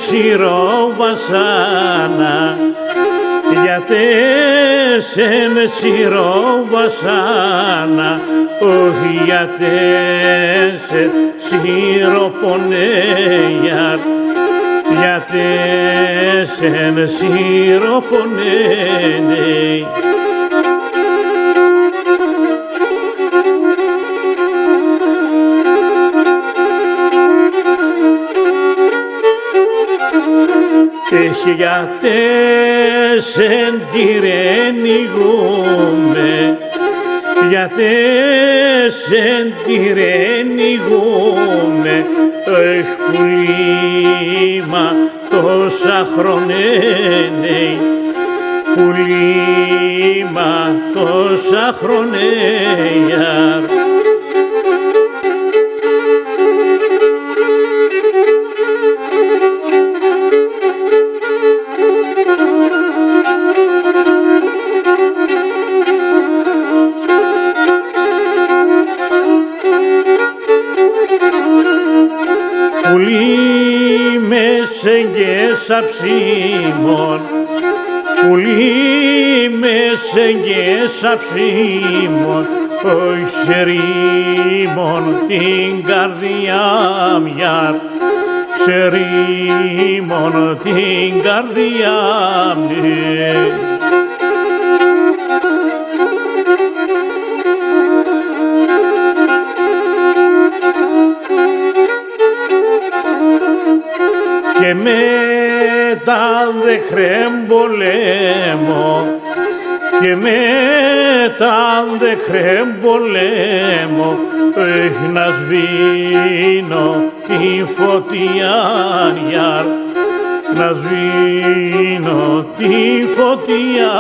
σειρό βασάνα, γιατί σε σειρό βασάνα, όχι γιατί σε σειρό πονέιαρ, γιατί σε σειρό πονέιαρ. Γιατί σε τυρενιγούμε, γιατί σε τυρενιγούμε, πουλήμα τόσα χρονένε, πουλήμα τόσα χρονέα. Πουλί μέσεν και σαψίμων, πουλί μέσεν και σαψίμων, όχι ρήμον την καρδιά μιαρ, σε ρήμον την καρδιά μιαρ. Και μετά δε χρεμπολέμω, και μετά δε χρεμπολέμω, έχει να σβήνω τη φωτιά, να σβήνω τη φωτιά.